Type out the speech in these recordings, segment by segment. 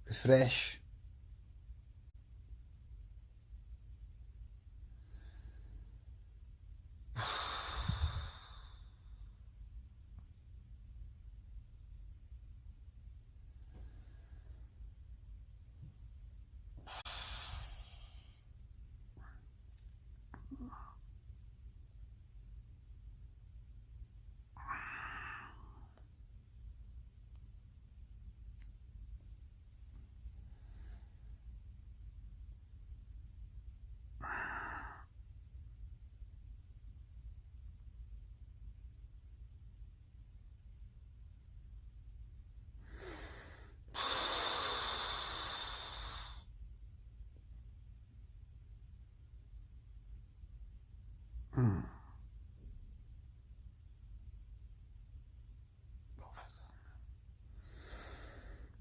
Refresh.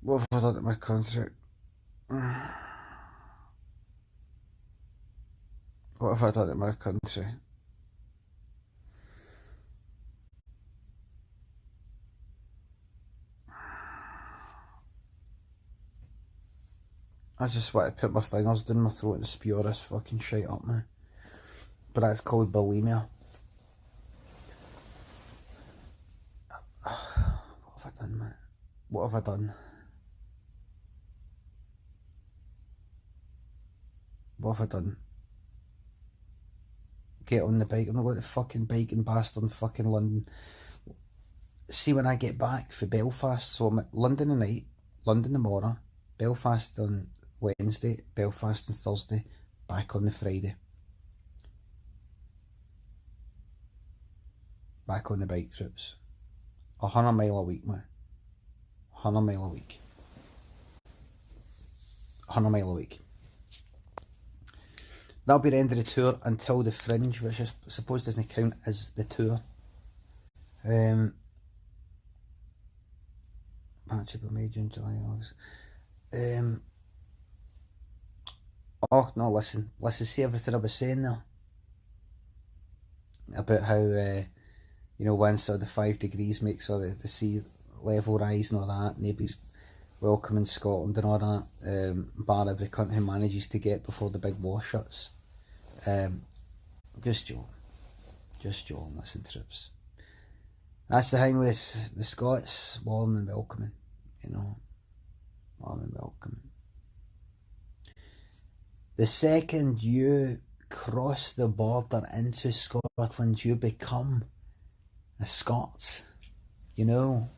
What have I done to my country? What have I done to my country? I just want to put my fingers down my throat and spew this fucking shit up me. But that's called bulimia. What have I done, mate? What have I done? What have I done? Get on the bike. I'm not going to fucking bike and bastard in fucking London. See, when I get back for Belfast, so I'm at London tonight, London tomorrow, Belfast on Wednesday, Belfast on Thursday, back on the Friday. Back on the bike trips. 100 mile a week, man. 100 mile a week. 100 mile a week. That'll be the end of the tour until the Fringe, which I suppose doesn't count as the tour. March, April, May, June, July, August. Oh no, listen, see everything I was saying there about how you know, once the 5 degrees makes all the sea level rise and all that. Nobody's welcome in Scotland and all that, bar every cunt who manages to get before the big war shuts. Just joking, listen, troops. That's the thing with the Scots, warm and welcoming, you know, warm and welcoming. The second you cross the border into Scotland, you become a Scot, you know.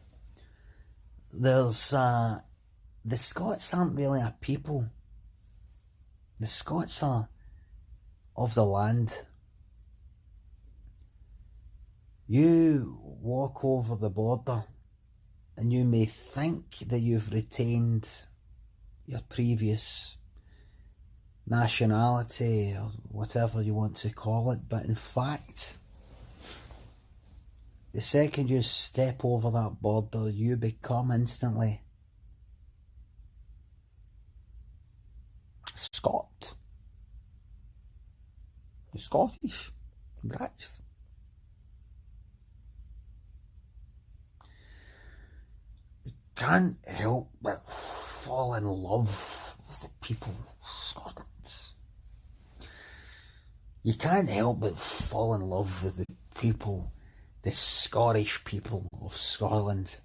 There's, the Scots aren't really a people. The Scots are of the land. You walk over the border and you may think that you've retained your previous nationality or whatever you want to call it, but in fact, the second you step over that border, you become instantly Scot. You're Scottish. Congrats. You can't help but fall in love with the people of Scotland. You can't help but fall in love with the people, the Scottish people of Scotland.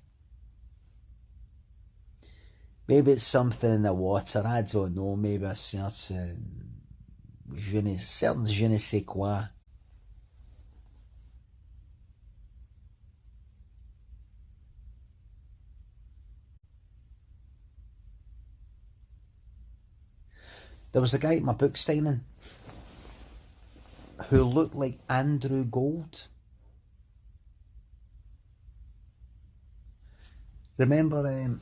Maybe it's something in the water, I don't know, maybe a certain je ne sais quoi. There was a guy at my book signing who looked like Andrew Gold. Remember,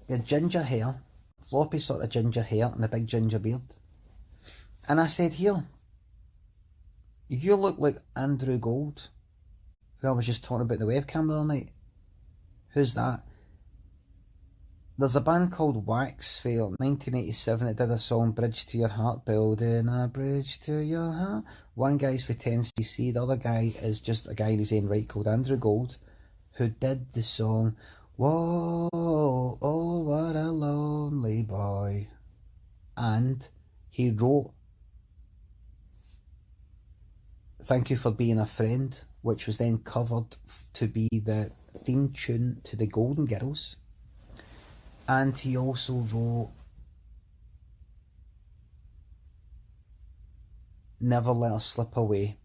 he had ginger hair, floppy sort of ginger hair and a big ginger beard. And I said, here, you look like Andrew Gold, who I was just talking about the webcam the other night. Who's that? There's a band called Wax for 1987 that did a song, Bridge to Your Heart, building a bridge to your heart. One guy's for 10cc, the other guy is just a guy in his own right called Andrew Gold, who did the song, Whoa, oh what a lonely boy and he wrote "Thank You for Being a Friend," which was then covered to be the theme tune to the Golden Girls. And he also wrote "Never Let Us Slip Away."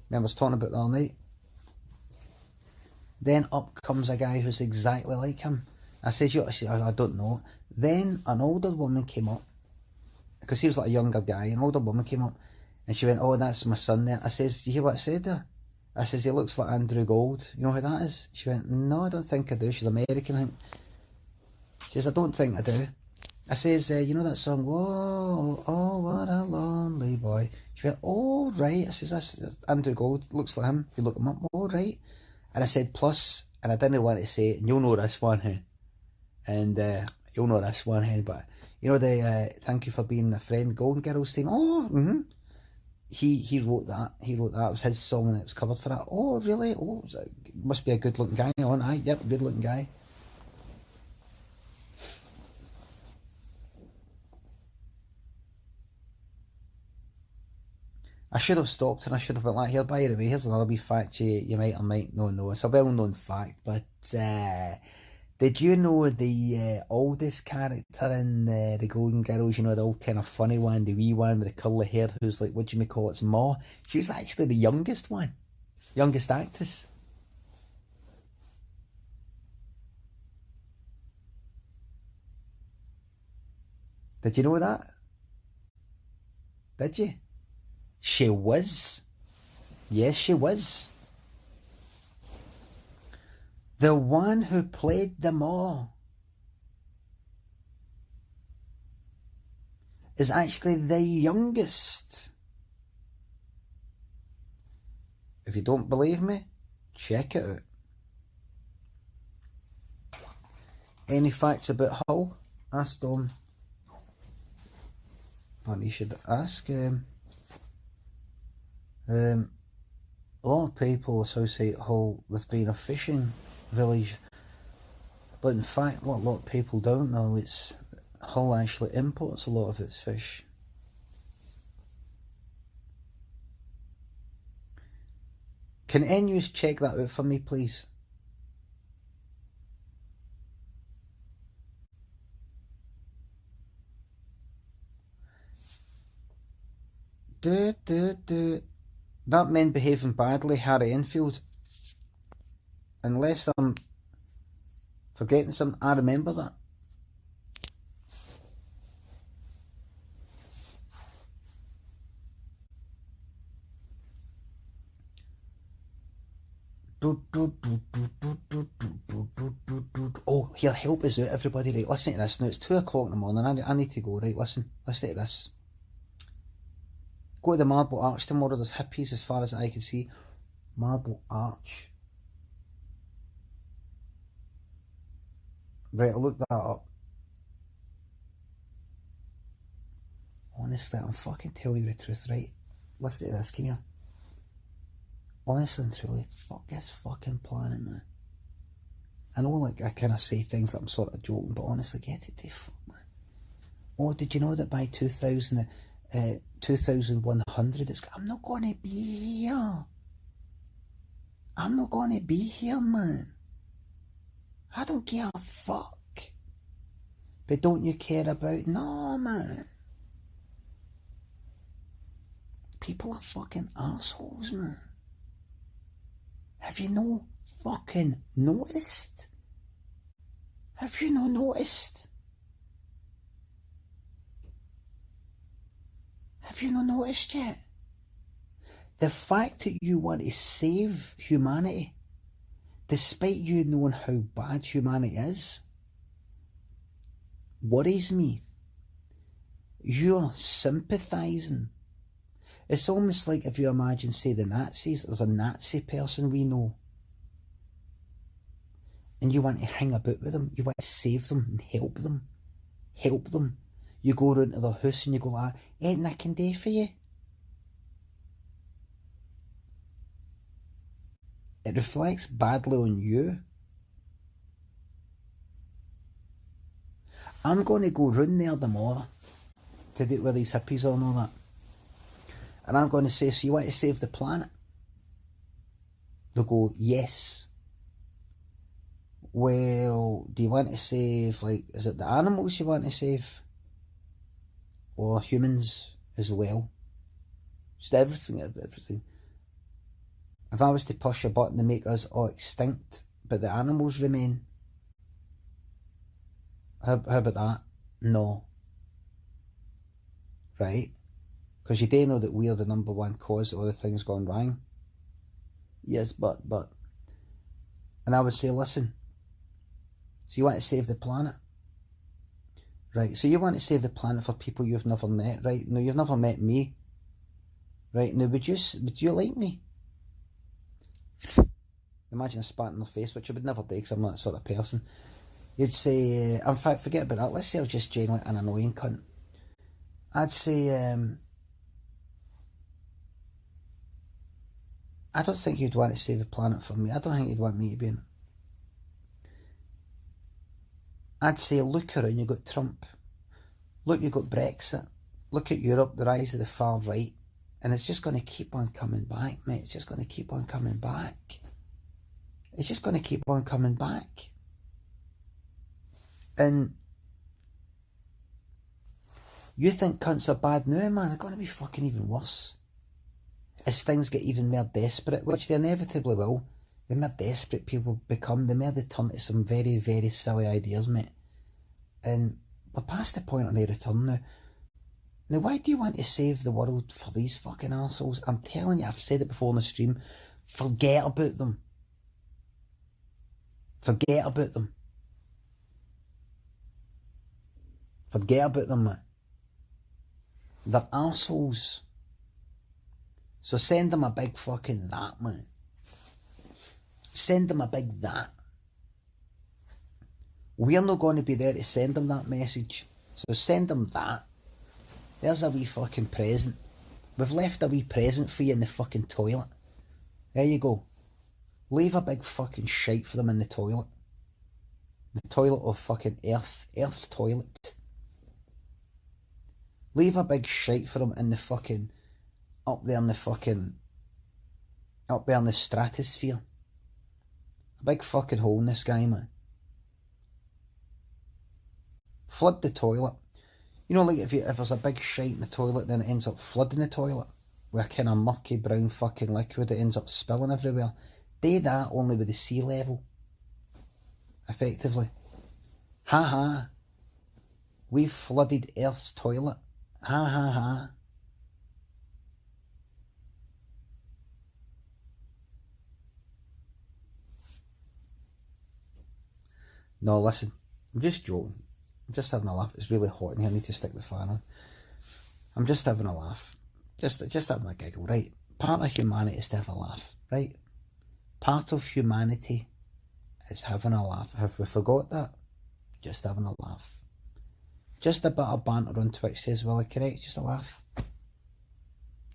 Remember I was talking about that all night? Then up comes a guy who's exactly like him. I said, I don't know. Then an older woman came up, because he was like a younger guy. An older woman came up and she went, "Oh, that's my son there." I says, "Do you hear what I said there?" I says, "He looks like Andrew Gold. You know who that is?" She went, "No, I don't think I do." She's American, I think. She says, "I don't think I do." I says, "You know that song, Whoa, oh, what a lonely boy." She went, "Oh, right." I says, "That's Andrew Gold. Looks like him. You look him up." "Oh, right." And I said, "Plus," and I didn't want to say it, and you'll know this one, hey? And you'll know this one, hey? But you know the "Thank You for Being a Friend" Golden Girls theme? Oh, He wrote that. He wrote that. It was his song and it was covered for that. Oh, really? Oh, must be a good looking guy on. Aye, yep, good looking guy. I should have stopped and I should have went like, "Here, by the way, here's another wee fact you might or might not know. It's a well-known fact, but did you know the oldest character in the Golden Girls, you know, the old kind of funny one, the wee one with the curly hair, who's like, what do you may call it's Ma? She was actually the youngest one, youngest actress. Did you know that? Did you? She was. Yes, she was. The one who played them all is actually the youngest. If you don't believe me, check it out. Any facts about Hull? Ask Dom. Well, you should ask a lot of people associate Hull with being a fishing village, but in fact what a lot of people don't know is Hull actually imports a lot of its fish. Can any of you check that out for me, please? That men behaving badly, Harry Enfield. Unless I'm forgetting something, I remember that. Oh, here, help us out, everybody. Right, listen to this. Now, it's 2 o'clock in the morning. I need to go. Right, listen to this. Go to the Marble Arch tomorrow. There's hippies as far as I can see. Marble Arch. Right, I'll look that up. Honestly, I'm fucking telling you the truth, right? Listen to this, come here. Honestly and truly, fuck this fucking planet, man. I know, like, I kind of say things that I'm sort of joking, but honestly, get it to fuck, man. Oh, did you know that by 2100, I'm not going to be here. I'm not going to be here, man. I don't give a fuck. But don't you care about... No, man. People are fucking assholes, man. Have you no fucking noticed? Have you no noticed? Have you not noticed yet? The fact that you want to save humanity, despite you knowing how bad humanity is, worries me. You're sympathising. It's almost like if you imagine, say, the Nazis, there's a Nazi person we know, and you want to hang about with them, you want to save them and help them. You go around to their house and you go like, "Anything I can do for you?" It reflects badly on you. I'm going to go round there tomorrow to date with these hippies and all that. And I'm going to say, so you want to save the planet? They'll go, yes. Well, do you want to save, like, is it the animals you want to save? Or humans as well? Just everything. If I was to push a button to make us all extinct, but the animals remain, how about that? No. Right? Because you do know that we are the number one cause of all the things gone wrong. Yes, but. And I would say, listen, so you want to save the planet? Right, so you want to save the planet for people you've never met, right? No, you've never met me. Right, now would you like me? Imagine a spat in their face, which I would never do because I'm not that sort of person. You'd say, in fact, forget about that. Let's say I was just genuinely an annoying cunt. I'd say, I don't think you'd want to save the planet for me. I don't think you'd want me to be in it. I'd say, look around, you've got Trump. Look, you've got Brexit. Look at Europe, the rise of the far right. And it's just going to keep on coming back, mate. It's just going to keep on coming back. It's just going to keep on coming back. And you think cunts are bad now, man. They're going to be fucking even worse. As things get even more desperate, which they inevitably will. The more desperate people become, the more they turn to some very, very silly ideas, mate. And we're past the point of no return now. Now, why do you want to save the world for these fucking arseholes? I'm telling you, I've said it before on the stream, forget about them. Forget about them. Forget about them, mate. They're arseholes. So send them a big fucking that, man. Send them a big that. We're not going to be there to send them that message. So send them that. There's a wee fucking present. We've left a wee present for you in the fucking toilet. There you go. Leave a big fucking shite for them in the toilet. The toilet of fucking Earth. Earth's toilet. Leave a big shite for them in the fucking... Up there in the stratosphere. A big fucking hole in the sky, man. Flood the toilet. You know, like if there's a big shite in the toilet, then it ends up flooding the toilet with a kind of murky brown fucking liquid that ends up spilling everywhere. Do that only with the sea level. Effectively. Ha ha. We've flooded Earth's toilet. Ha ha ha. No, listen, I'm just joking. I'm just having a laugh. It's really hot in here. I need to stick the fan on. I'm just having a laugh. Just having a giggle, right? Part of humanity is to have a laugh, right? Part of humanity is having a laugh. Have we forgot that? Just having a laugh. Just a bit of banter on Twitch says, well, correct, just a laugh.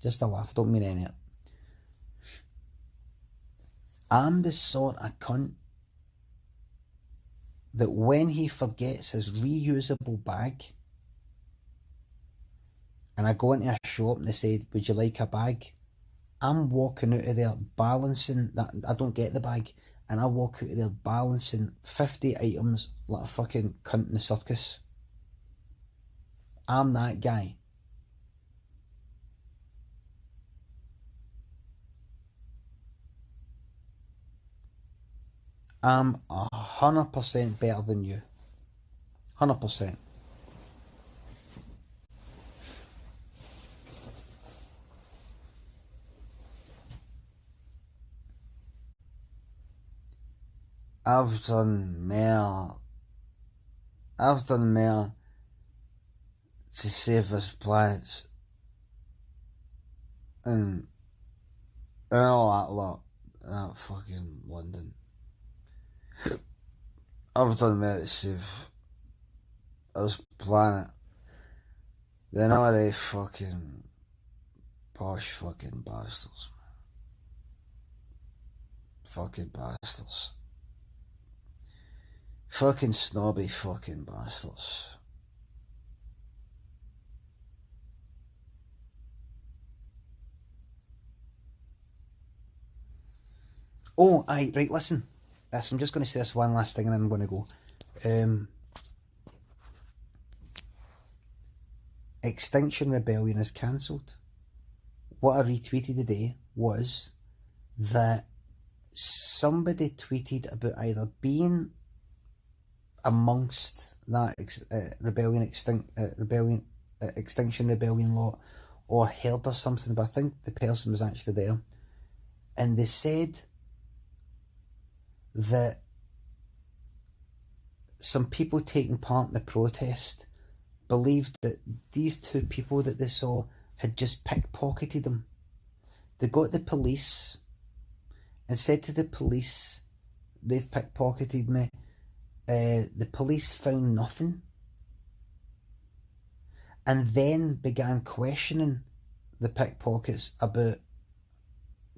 Just a laugh, don't mean any of it. I'm the sort of cunt that when he forgets his reusable bag, and I go into a shop and they say, would you like a bag? I'm walking out of there balancing that. I don't get the bag, and I walk out of there balancing 50 items like a fucking cunt in the circus. I'm that guy. I'm 100% better than you. 100%. I've done more to save this planet and all that lot, that fucking London. I've done more to save this planet than all they fucking posh fucking bastards, man. Fucking bastards. Fucking snobby fucking bastards. Oh, aye, right, listen. I'm just going to say this one last thing and then I'm going to go. Extinction Rebellion is cancelled. What I retweeted today was that somebody tweeted about either being amongst that Extinction Rebellion lot, or heard or something, but I think the person was actually there, and they said that some people taking part in the protest believed that these two people that they saw had just pickpocketed them. They got the police and said to the police, they've pickpocketed me. The police found nothing, and then began questioning the pickpockets about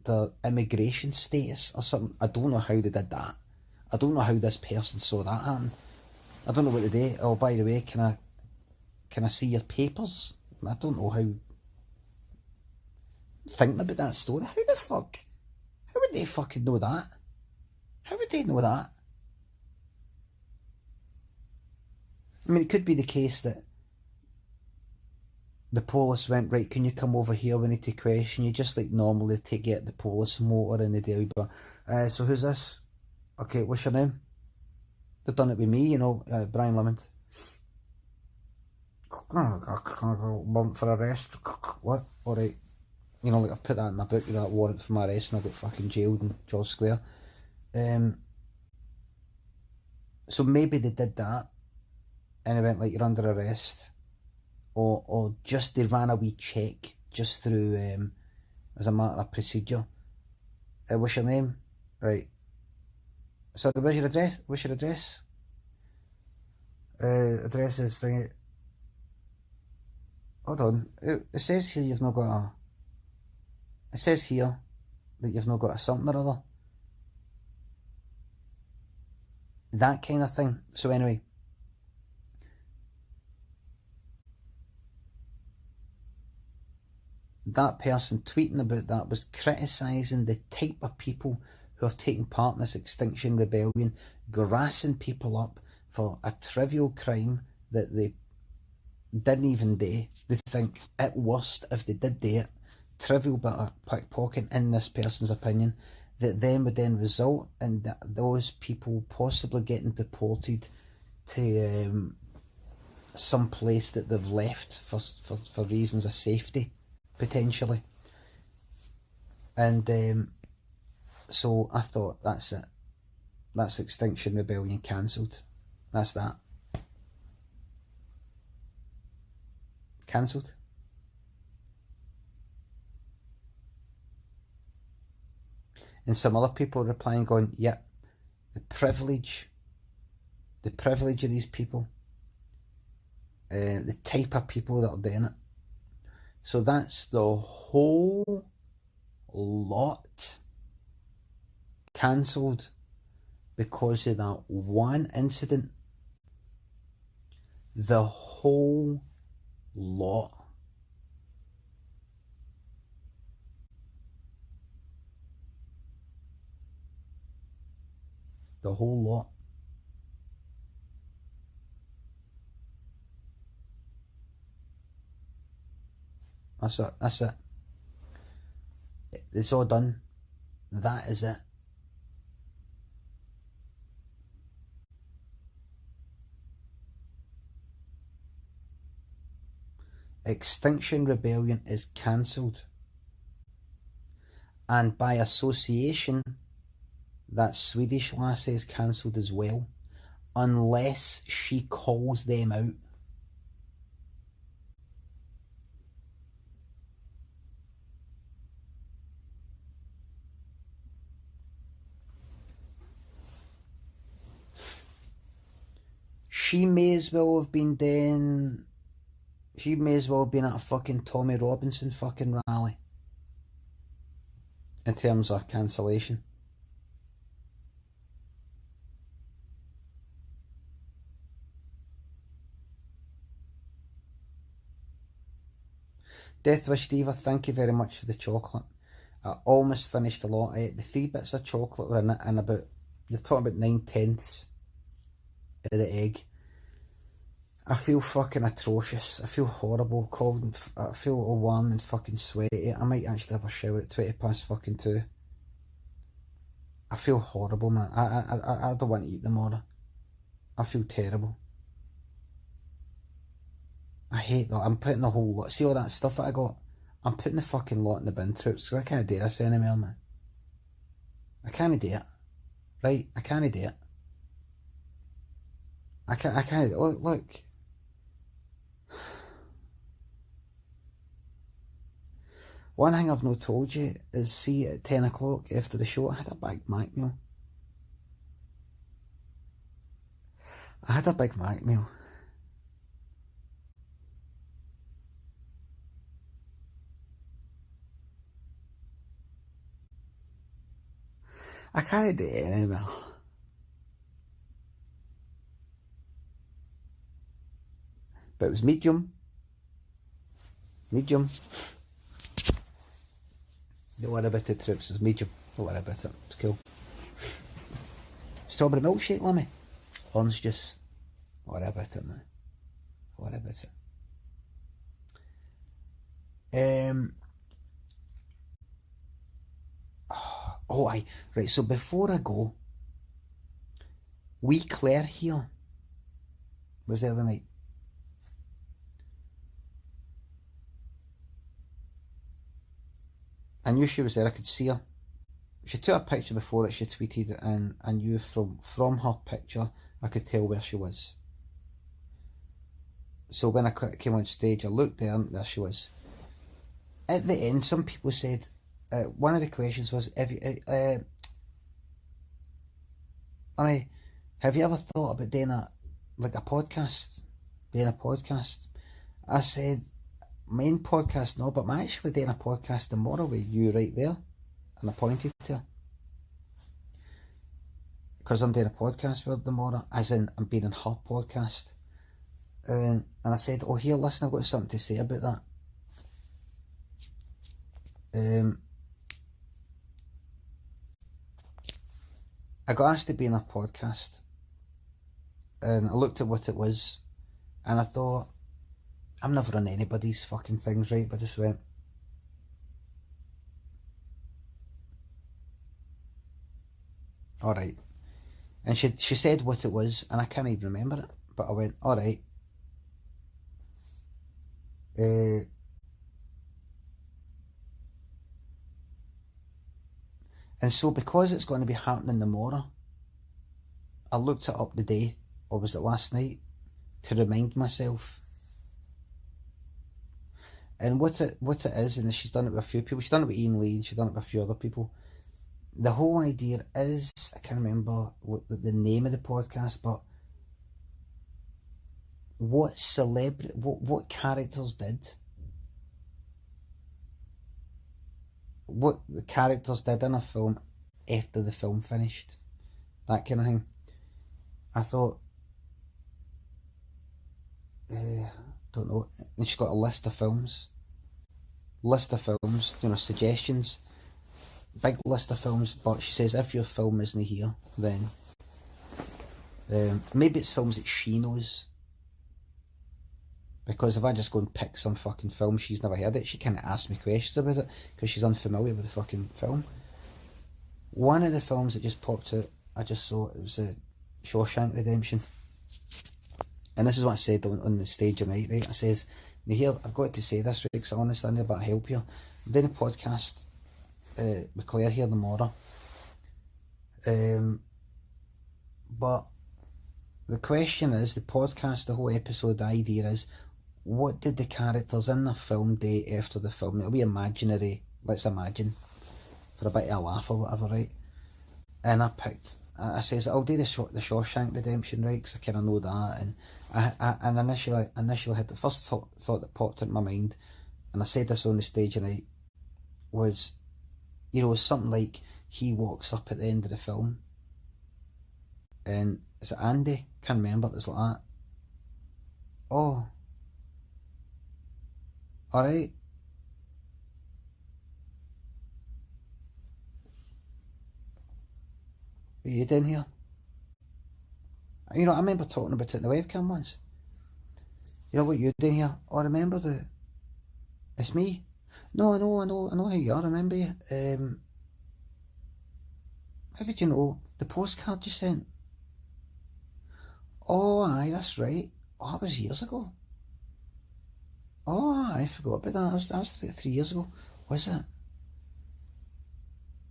their immigration status or something. I don't know how they did that. I don't know how this person saw that happen. I don't know what they did. Oh, by the way, can I see your papers? I don't know how. Thinking about that story, how would they fucking know that? How would they know that? I mean, it could be the case that the police went, right, can you come over here, we need to question you, just like normally to get the police motor and the daily. But so who's this? Okay, what's your name? They've done it with me, you know, Brian Lemond. Warrant for arrest. What? Alright. You know, like I've put that in my book, you know, that warrant for my arrest, and I got fucking jailed in George Square. So maybe they did that, and they went like, you're under arrest, or just they ran a wee check just through as a matter of procedure. What's your name? Right. So where's your address? What's your address? Address is thing. Hold on. It says here you've not got a. It says here that you've not got a something or other. That kind of thing. So anyway. That person tweeting about that was criticising the type of people who are taking part in this Extinction Rebellion, grassing people up for a trivial crime that they didn't even do. They think at worst, if they did do it, trivial bit of pickpocketing in this person's opinion, that then would then result in those people possibly getting deported to some place that they've left for reasons of safety, potentially. And so I thought, that's it. That's Extinction Rebellion cancelled. That's that. Cancelled. And some other people replying going, yeah, the privilege of these people, the type of people that are doing it. So that's the whole lot cancelled because of that one incident. The whole lot. The whole lot. That's it. That's it. It's all done. That is it. Extinction Rebellion is cancelled. And by association, that Swedish lassie is cancelled as well. Unless she calls them out. She may as well have been doing... She may as well have been at a fucking Tommy Robinson fucking rally. In terms of cancellation. Deathwish Diva, thank you very much for the chocolate. I almost finished a lot of it. The 3 bits of chocolate were in it, and about, you're talking about 9/10 of the egg. I feel fucking atrocious. I feel horrible, cold, and I feel all warm and fucking sweaty. I might actually have a shower at 20 past fucking 2. I feel horrible, man. I don't want to eat tomorrow. I feel terrible. I hate that. I'm putting the whole lot. See all that stuff that I got? I'm putting the fucking lot in the bin troops because I can't do this anymore, man. I can't do it. Right? I can't do it. I can't do it. Look. One thing I've not told you is, see, at 10 o'clock after the show, I had a Big Mac meal. I had a Big Mac meal. I can't do it anymore. But it was medium. Medium. Don't worry about it, troops. It's medium. Don't worry about it. It's cool. Strawberry milkshake, Limmy. Orange juice. Don't worry about it, man. Don't worry about it. Oh, aye. Right, so before I go, wee Claire here was there the night. I knew she was there, I could see her. She took a picture before it, she tweeted it, and I knew from her picture, I could tell where she was. So when I came on stage, I looked there and there she was. At the end, some people said, one of the questions was, have you ever thought about doing a podcast? Doing a podcast? I said, main podcast, no, but I'm actually doing a podcast tomorrow with you right there. And I pointed to her. Because I'm doing a podcast with her tomorrow, as in I'm being in her podcast. And I said, oh, here, listen, I've got something to say about that. I got asked to be in a podcast, and I looked at what it was, and I thought, I'm never on anybody's fucking things, right? But I just went, alright. And she said what it was, and I can't even remember it, but I went, alright. And so because it's going to be happening tomorrow, I looked it up the day, or was it last night, to remind myself. And what it is, and she's done it with a few people, she's done it with Ian Lee, and she's done it with a few other people. The whole idea is, I can't remember what the name of the podcast, but what characters did. What the characters did in a film after the film finished. That kind of thing. I thought, don't know. And she's got a list of films. Suggestions. Big list of films, but she says if your film isn't here, then maybe it's films that she knows. Because if I just go and pick some fucking film, she's never heard it, she can't ask me questions about it because she's unfamiliar with the fucking film. One of the films that just popped out, I just saw, it was Shawshank Redemption. And this is what I said on the stage tonight, right? I says, now here, I've got to say this, right, because honestly, I need a bit of help here. I'm doing a podcast with Claire here tomorrow. But the question is, the podcast, the whole episode, the idea is, what did the characters in the film do after the film? It'll be imaginary, let's imagine, for a bit of a laugh or whatever, right? And I says, I'll do the Shawshank Redemption, right, because I kind of know that, and I initially had the first thought that popped into my mind, and I said this on the stage tonight, was, something like, he walks up at the end of the film, and is it Andy? Can't remember, it's like that. Oh. Alright. What are you doing here? You know, I remember talking about it in the webcam once. You know what you're doing here? Oh, I remember it's me. No, I know who you are, I remember you. How did you know? The postcard you sent? Oh, aye, that's right. Oh, that was years ago. Oh, I forgot about that. That was 3 years ago. Was it?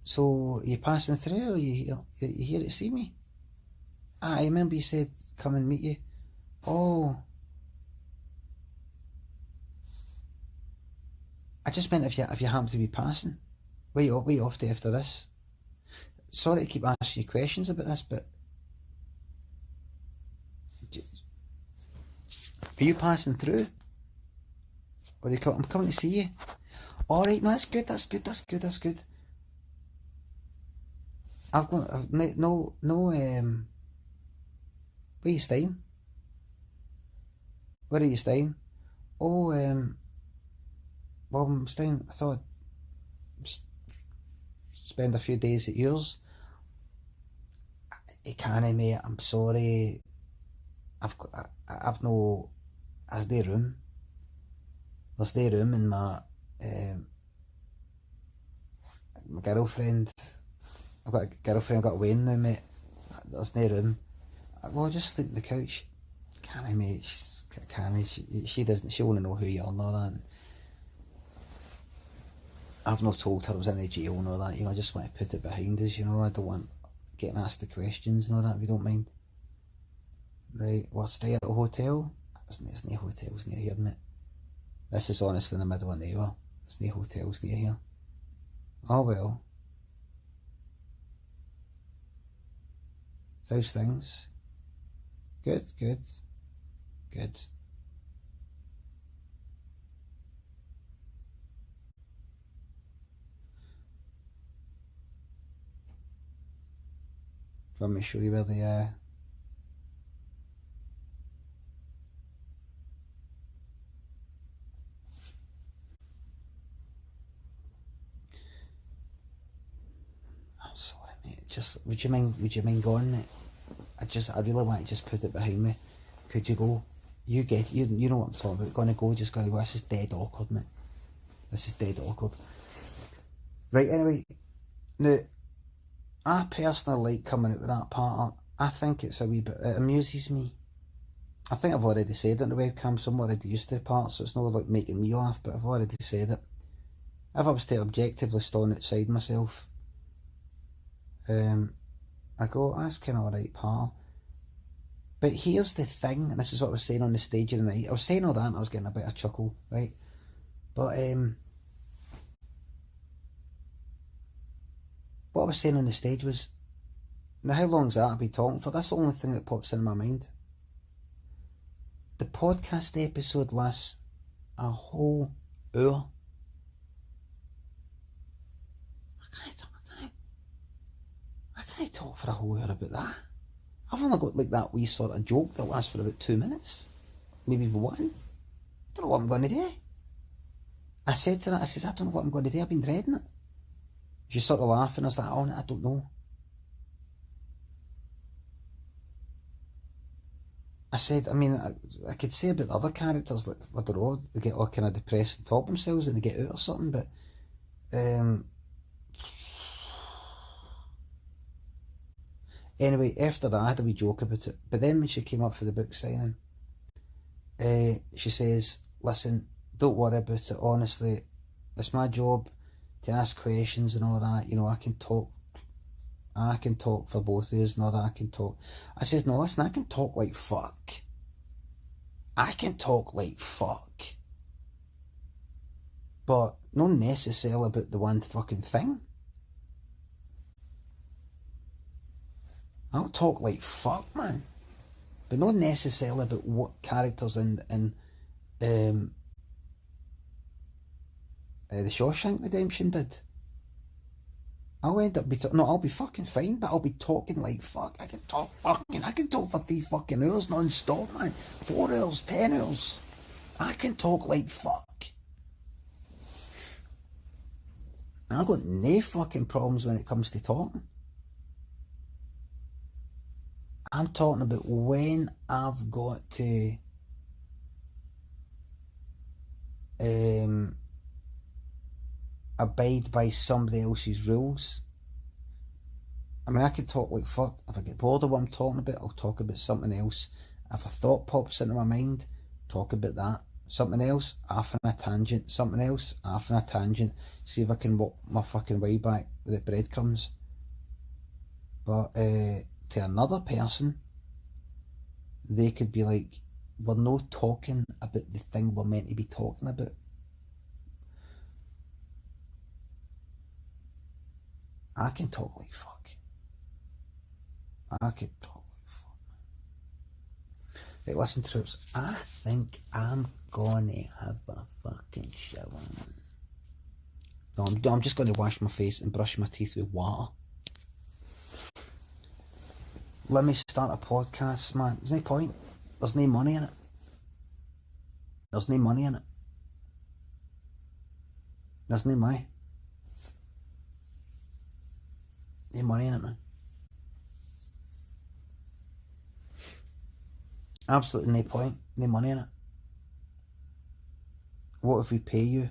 So, are you passing through, or you here to see me? Ah, I remember you said come and meet you. Oh. I just meant if you happen to be passing. Where you off to after this? Sorry to keep asking you questions about this, but are you passing through? Or are you I'm coming to see you. Alright, no, that's good. I've no where are you staying? Where are you staying? Oh, well, I'm staying, I thought I'd spend a few days at yours. I can't, mate, I'm sorry. I've no, there's no room. There's no room in my girlfriend. I've got a girlfriend, I've got a Wayne now, mate. There's no room. Well, just sleep on the couch. Can't I, mate? She doesn't. She won't know who you are and all that. I've not told her I was in the jail and all that. You know, I just want to put it behind us. You know, I don't want getting asked the questions and all that. If you don't mind, right? We'll stay at a hotel. There's no hotels near here, mate. This is honestly in the middle of nowhere. There's no hotels near here. Oh well. Those things. Good. Let me show you where they are. I'm sorry, mate. Just would you mind going, mate? I really want to just put it behind me. Could you go? You know what I'm talking about. Gonna go. This is dead awkward, mate. This is dead awkward. Right, anyway. Now, I personally like coming out with that part. I think it's a wee bit, it amuses me. I think I've already said it in the webcam, so I'm already used to the part, so it's not like making me laugh, but I've already said it. If I was to objectively stand outside myself, I go, that's kind of alright, pal. But here's the thing, and this is what I was saying on the stage of the night. I was saying all that and I was getting a bit of a chuckle, right? But what I was saying on the stage was, now how long's that I've been talking for? That's the only thing that pops in my mind. The podcast episode lasts a whole hour. I can't talk for a whole hour about that. I've only got like that wee sort of joke that lasts for about 2 minutes. Maybe even 1. I don't know what I'm going to do. I said to her, I don't know what I'm going to do, I've been dreading it. She's sort of laughing, I was like, oh, I don't know. I said, I mean, I could say about the other characters, like, I don't know, they get all kind of depressed and top themselves when they get out or something, but anyway, after that I had a wee joke about it, but then when she came up for the book signing, she says, listen, don't worry about it, honestly, it's my job to ask questions and all that, you know, I can talk for both of us and all that, I can talk. I said, no, listen, I can talk like fuck. But not necessarily about the one fucking thing. I'll talk like fuck, man. But not necessarily about what characters in the Shawshank Redemption did. I'll end up I'll be fucking fine, but I'll be talking like fuck. I can talk for 3 fucking hours non-stop, man. 4 hours, 10 hours. I can talk like fuck. I've got no fucking problems when it comes to talking. I'm talking about when I've got to abide by somebody else's rules. I mean, I could talk like fuck. If I get bored of what I'm talking about, I'll talk about something else. If a thought pops into my mind, talk about that. Something else, off on a tangent. Something else, off on a tangent. See if I can walk my fucking way back with the breadcrumbs. But to another person, they could be like, we're not talking about the thing we're meant to be talking about. I can talk like fuck. I could talk like fuck. Right, listen, troops. I think I'm gonna have a fucking shower. No, I'm just gonna wash my face and brush my teeth with water. Let me start a podcast, man. There's no point. There's no money in it. There's no money in it. There's no money. No money in it, man. Absolutely no point. No money in it. What if we pay you?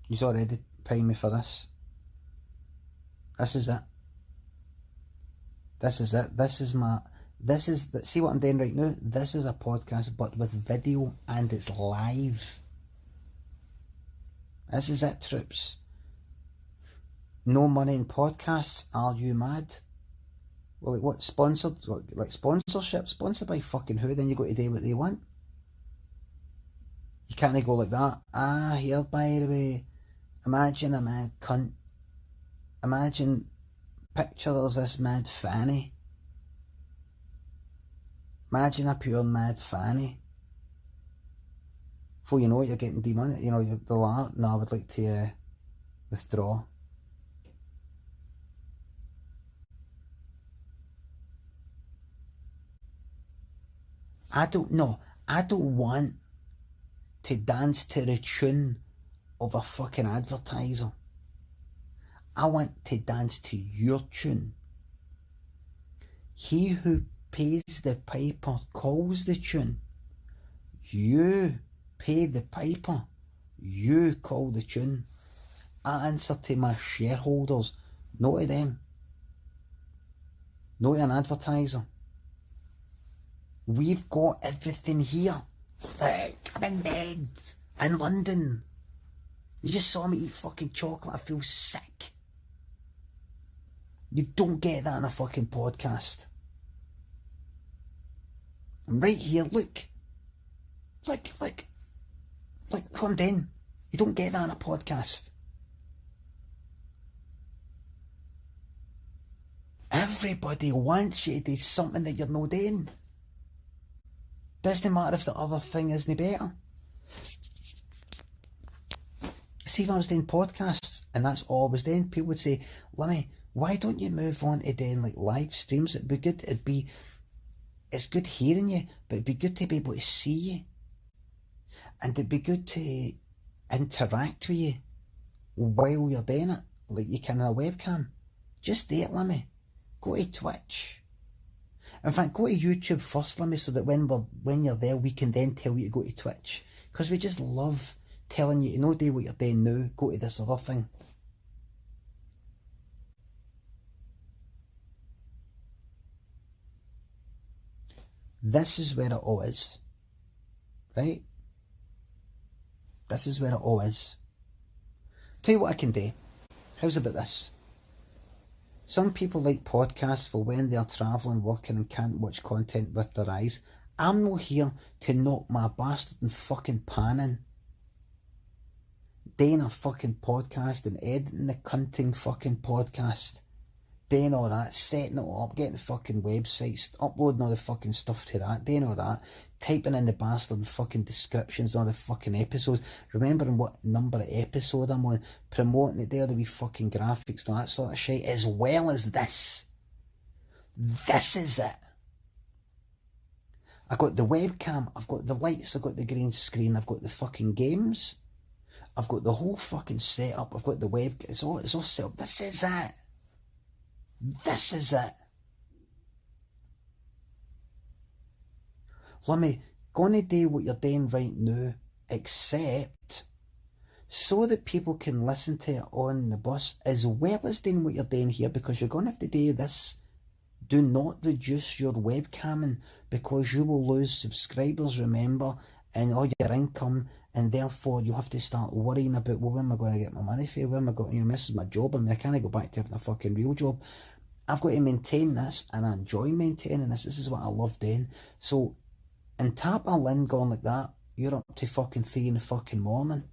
You've already paying me for this. This is it. This is it. See what I'm doing right now? This is a podcast but with video and it's live. This is it, troops. No money in podcasts. Are you mad? Well, like what? Sponsored? What, like sponsorship? Sponsored by fucking who? Then you got to do what they want. You can't go like that. Here, by the way, imagine a mad cunt. Imagine, picture there's this mad fanny. Imagine a pure mad fanny. Before you know it, you're getting demonetized. You know, the law. No, I would like to withdraw. I don't know. I don't want to dance to the tune of a fucking advertiser. I want to dance to your tune. He who pays the piper calls the tune. You pay the piper. You call the tune. I answer to my shareholders, not to them. Not to an advertiser. We've got everything here. Look, I'm in bed in London. You just saw me eat fucking chocolate. I feel sick. You don't get that in a fucking podcast. I'm right here. Look what I'm doing. You don't get that in a podcast. Everybody wants you to do something that you're not doing. Doesn't matter if the other thing isn't better. See, if I was doing podcasts and that's all I was doing, people would say, Limmy, why don't you move on to doing like live streams? It'd be good. It's good hearing you, but it'd be good to be able to see you. And it'd be good to interact with you while you're doing it, like you can on a webcam. Just do it, Limmy. Go to Twitch. In fact, go to YouTube first, Limmy, so that when you're there, we can then tell you to go to Twitch. Because we just love telling you to not do what you're doing now, go to this other thing. This is where it all is. Right? This is where it all is. Tell you what I can do. How's about this? Some people like podcasts for when they're travelling, working and can't watch content with their eyes. I'm not here to knock my bastard and fucking pan in. Doing a fucking podcast and editing the cunting fucking podcast. Doing all that, setting it up, getting fucking websites, uploading all the fucking stuff to that, doing all that, typing in the bastard fucking descriptions on the fucking episodes, remembering what number of episode I'm on, promoting it there, the wee fucking graphics and all that sort of shit, as well as this. This is it. I've got the webcam, I've got the lights, I've got the green screen, I've got the fucking games, I've got the whole fucking setup, I've got the web, it's all set up. This is it. This is it. Limmy, gonna do what you're doing right now, except so that people can listen to it on the bus, as well as doing what you're doing here, because you're going to have to do this. Do not reduce your webcamming, because you will lose subscribers, remember, and all your income, and therefore you have to start worrying about, well, where am I going to get my money for? Where am I going, this is my job. I mean, I can't go back to having a fucking real job. I've got to maintain this, and I enjoy maintaining this. This is what I love doing. So, in Tapa Lynn going like that, you're up to fucking 3 in the fucking morning.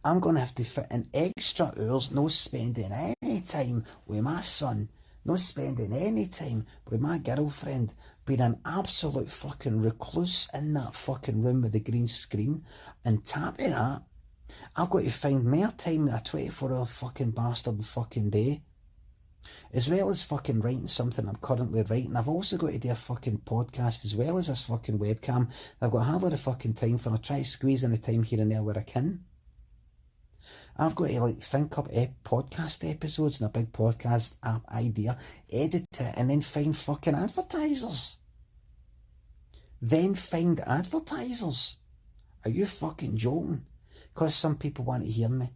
I'm going to have to fit in extra hours, no spending any time with my son, no spending any time with my girlfriend, being an absolute fucking recluse in that fucking room with the green screen, and tapping that, I've got to find more time than a 24-hour fucking bastard fucking day. As well as fucking writing something I'm currently writing, I've also got to do a fucking podcast as well as this fucking webcam. I've got a hell of a fucking time for. I try to squeeze in the time here and there where I can. I've got to think up podcast episodes and a big podcast app idea, edit it, and then find fucking advertisers. Then find advertisers. Are you fucking joking? Because some people want to hear me.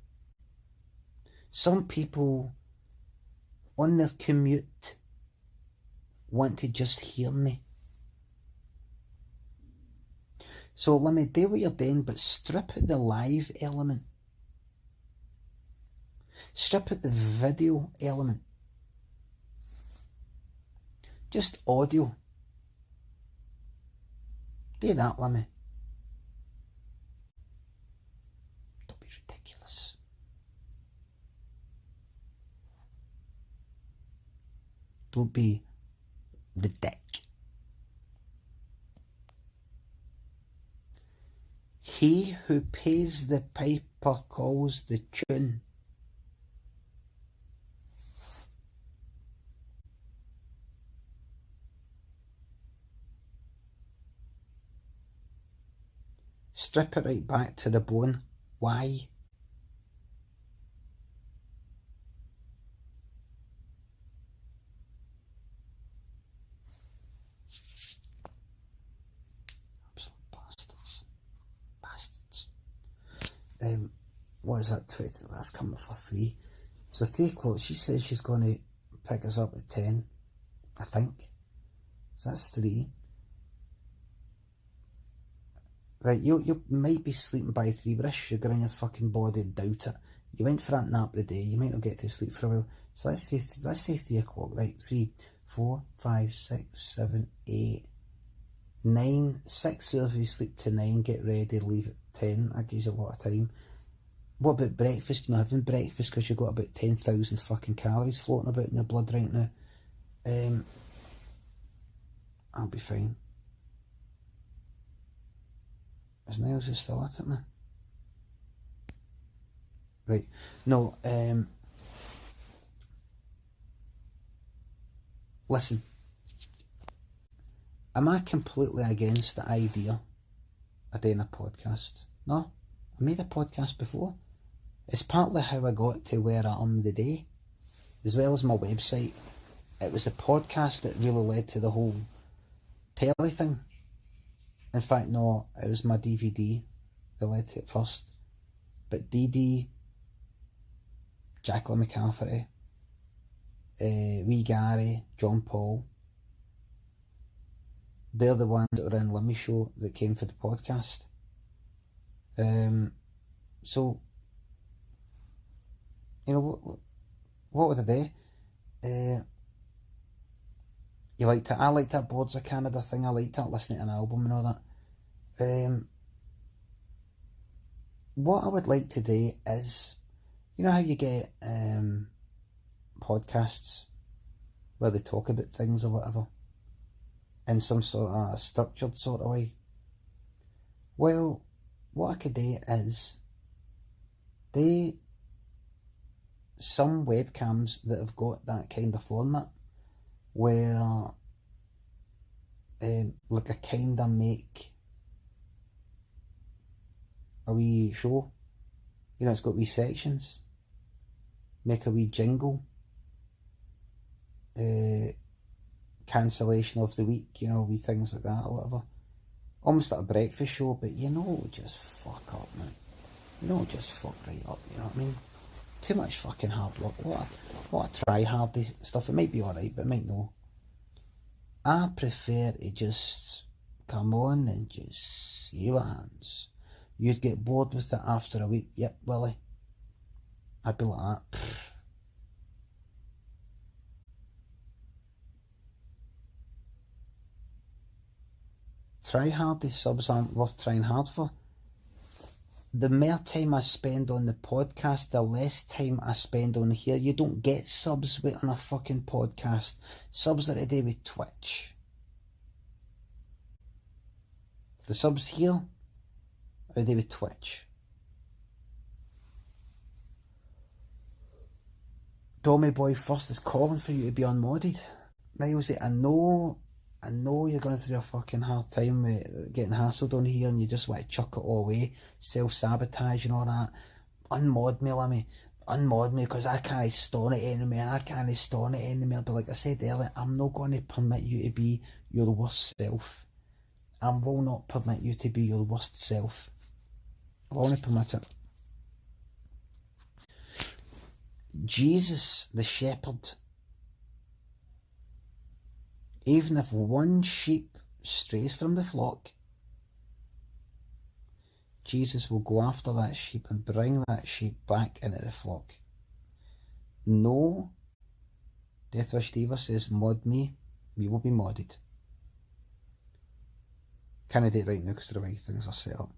Some people on their commute want to just hear me. So let me do what you're doing, but strip out the live element. Strip out the video element. Just audio. Do that, Limmy. Don't be ridiculous. Don't be ridiculous. He who pays the piper calls the tune. Strip it right back to the bone. Why? Absolute bastards. Bastards. What is that? 20? That's coming for 3. So 3 o'clock, she says she's going to pick us up at 10, I think. So that's 3. Right, you might be sleeping by 3, but this sugar in your fucking body, doubt it. You went for that nap today, you might not get to sleep for a while. So let's say 3 o'clock, right? 3, 4, 5, 6, 7, 8, 9. 6 hours you sleep to 9, get ready, leave at 10. That gives you a lot of time. What about breakfast? You're not having breakfast because you've got about 10,000 fucking calories floating about in your blood right now. I'll be fine. Is Niles just still at it, man? Right. No, listen. Am I completely against the idea of doing a podcast? No. I made a podcast before. It's partly how I got to where I am today, as well as my website. It was the podcast that really led to the whole telly thing. In fact, no, it was my DVD that led to it first. But DD, Jacqueline McCafferty, Wee Gary, John Paul, they're the ones that were in Limmy show that came for the podcast. So, you know, what would I do? You liked it? I liked that Boards of Canada thing. I liked that, listening to an album and all that. What I would like to do is, you know how you get podcasts where they talk about things or whatever in some sort of structured sort of way? Well, what I could do is some webcams that have got that kind of format where like a kind of make a wee show, you know, it's got wee sections, make a wee jingle, cancellation of the week, you know, wee things like that or whatever. Almost like a breakfast show, but you know, just fuck up, man. You know, just fuck right up, you know what I mean? Too much fucking hard work, a lot of try-hardy stuff. It might be alright, but it might no. I prefer to just come on and just see what happens. You'd get bored with it after a week. Yep, Willie. I'd be like that. Pfft. Try-hardy subs aren't worth trying hard for. The more time I spend on the podcast, the less time I spend on here. You don't get subs on a fucking podcast. Subs are to do with Twitch. The subs here are to do with Twitch. Dommy Boy First is calling for you to be unmodded. Milesy, I know you're going through a fucking hard time with getting hassled on here and you just want to chuck it all away, self-sabotage and all that. Unmod me, Limmy. Unmod me, because I can't stone it anymore. But like I said earlier, I'm not going to permit you to be your worst self. I will not permit you to be your worst self. I will not permit it. Jesus, the shepherd, even if one sheep strays from the flock, Jesus will go after that sheep and bring that sheep back into the flock. No, Deathwish Diva says, mod me, we will be modded. Can't do it right now because the way things are set up.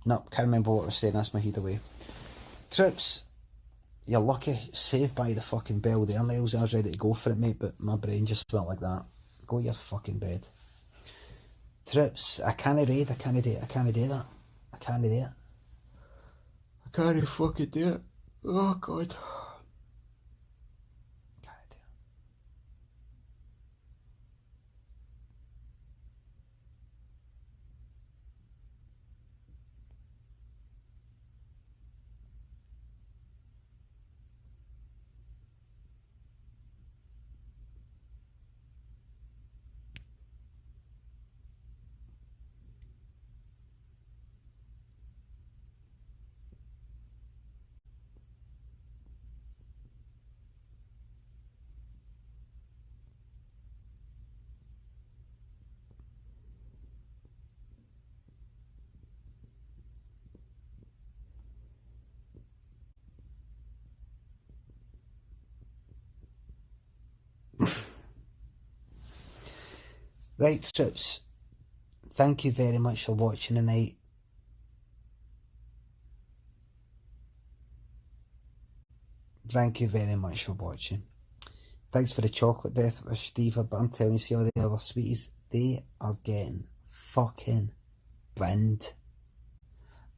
Nope, can't remember what I was saying, that's my head away. Trips, you're lucky, saved by the fucking bell there, Niles. I was ready to go for it, mate, but my brain just felt like that. Go to your fucking bed. Trips, I can't raid, I can't do that. I can't do it. I can't fucking do it. Oh, God. Right, Trips, thank you very much for watching tonight. Thank you very much for watching. Thanks for the chocolate, Deathwish Diva, but I'm telling you, see all the other sweeties, they are getting fucking binned.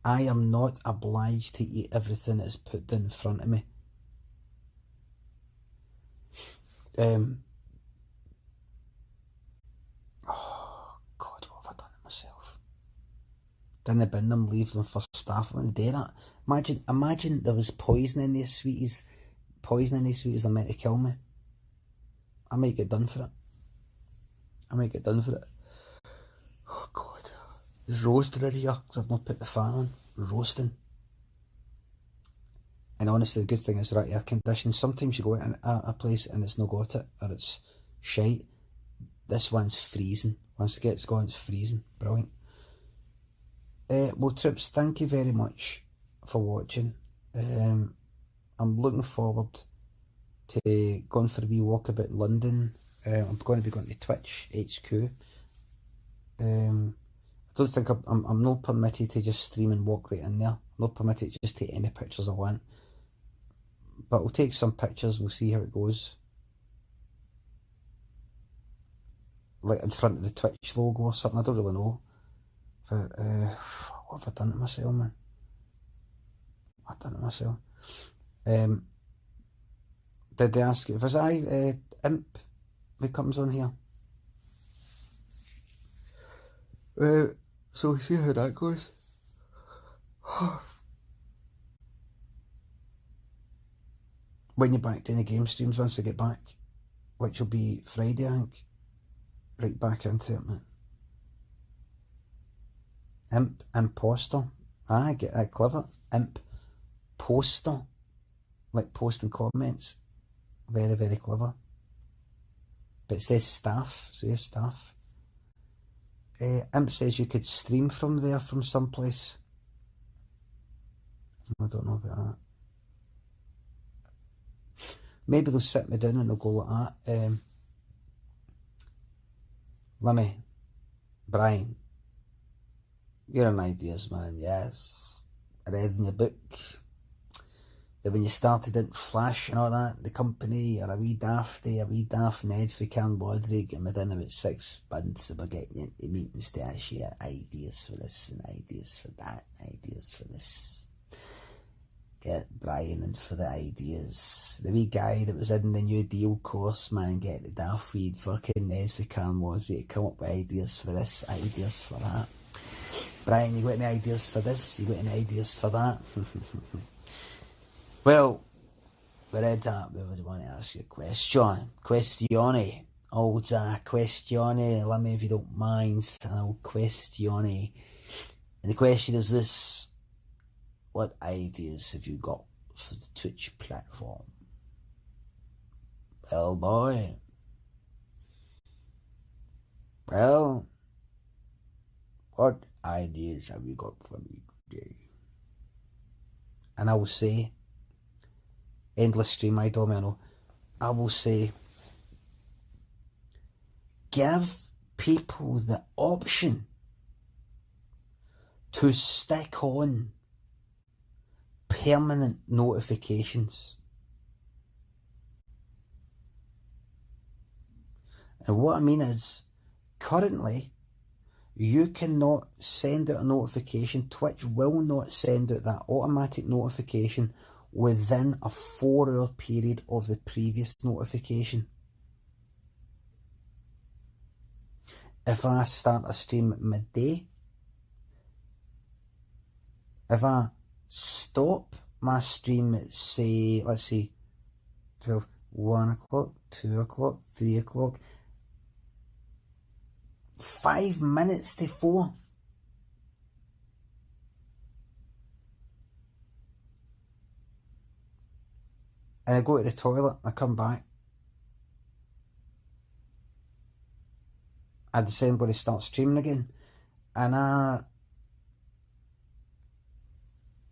I am not obliged to eat everything that's put in front of me. Oh God, what have I done to myself? Didn't bin them, leave them for staff. I wouldn't do that. Imagine there was poison in these sweeties. Poison in these sweeties are meant to kill me. I might get done for it. Oh God. There's roasting in here because I've not put the fan on. Roasting. And honestly, the good thing is, right, air conditioning. Sometimes you go in a place and it's not got it, or it's shite. This one's freezing. Once it gets going, it's freezing. Brilliant. Well, Trips, thank you very much for watching. I'm looking forward to going for a wee walk about London. I'm going to be going to Twitch HQ. I don't think I'm not permitted to just stream and walk right in there. I'm not permitted to just take any pictures I want. But we'll take some pictures, we'll see how it goes. Like in front of the Twitch logo or something, I don't really know. But what have I done to myself, man? Did they ask you, if I Imp who comes on here? So see how that goes. when you're back doing the game streams once I get back, which will be Friday, I think. Right back into it, man. Imp imposter. I get that clever. Imp poster. Like posting comments. Very, very clever. But it says staff. So yes, staff. Imp says you could stream from there from someplace. I don't know about that. Maybe they'll sit me down and they'll go like that. Limmy, Brian, you're an ideas man, yes. I read in your book that when you started in Flash and all that, the company, you're a wee daft Ned for Can Roderick, and within about 6 months we were getting into meetings to share ideas for this and ideas for that, ideas for this. Get Brian in for the ideas. The wee guy that was in the New Deal course, man, get the daft weed fucking Ned for Can Roderick to come up with ideas for this, ideas for that. Brian, you got any ideas for this? You got any ideas for that? Well, we're at that. We would want to ask you a question. Questione. Old questione. Let me, if you don't mind, an old questione. And the question is this. What ideas have you got for the Twitch platform? Well, boy. Well, what ideas have you got for me today? And I will say, endless stream, I don't know. I will say, give people the option to stick on permanent notifications. And what I mean is, currently, you cannot send out a notification. Twitch will not send out that automatic notification within a 4-hour period of the previous notification. If I start a stream at midday, if I stop my stream at, say, let's see, 12, 1 o'clock, 2 o'clock, 3 o'clock, 5 minutes to 4. And I go to the toilet, I come back, I decide I'm going to start streaming again, and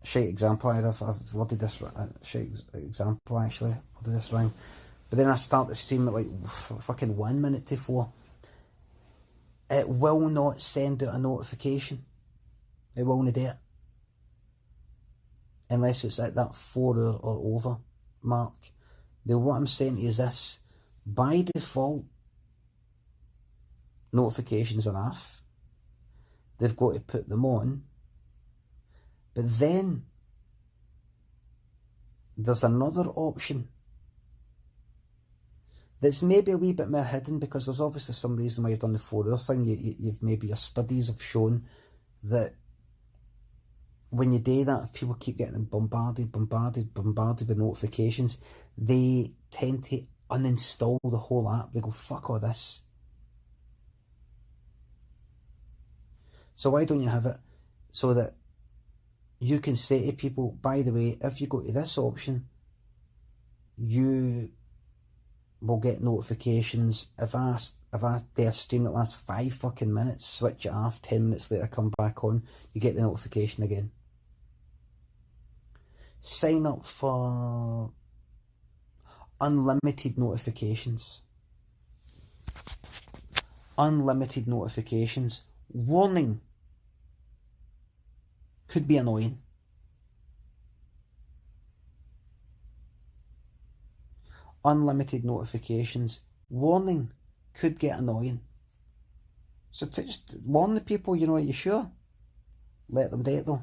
shite example, I've worded this, shite example actually, worded this wrong, but then I start the stream at like fucking 1 minute to 4. It will not send out a notification. It will not do it. Unless it's at that 4-hour or over mark. Now what I'm saying is this, by default, notifications are off. They've got to put them on. But then, there's another option that's maybe a wee bit more hidden, because there's obviously some reason why you've done the 4-hour thing. You've maybe your studies have shown that when you do that, if people keep getting bombarded with notifications, they tend to uninstall the whole app. They go, fuck all this. So why don't you have it so that you can say to people, by the way, if you go to this option, you will get notifications. If I do a stream that lasts 5 fucking minutes, switch it off, 10 minutes later come back on, you get the notification again. Sign up for unlimited notifications. Unlimited notifications. Warning. Could be annoying. Unlimited notifications. Warning. Could get annoying. So just warn the people, you know, are you sure? Let them do it though.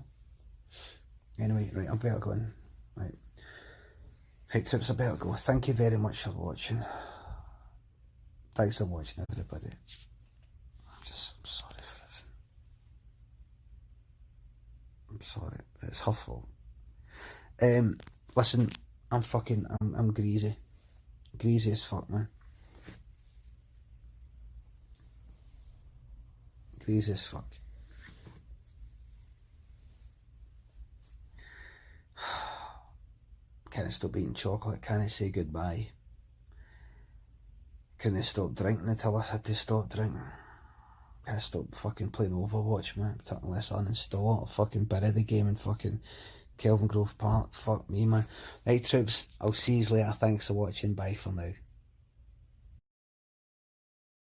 Anyway, right, I'm better going. Right. Right, so it's a better go. Thank you very much for watching. Thanks for watching, everybody. I'm sorry for everything. I'm sorry. It's her fault. Listen, I'm greasy. Greasy as fuck, man. Greasy as fuck. Can't stop eating chocolate, can't say goodbye. Couldn't stop drinking until I had to stop drinking. Can't stop fucking playing Overwatch, man. Unless I uninstall it, I'll fucking bury the game in fucking Kelvin Grove Park. Fuck me, man. Right, troops, I'll see you later. Thanks for watching. Bye for now.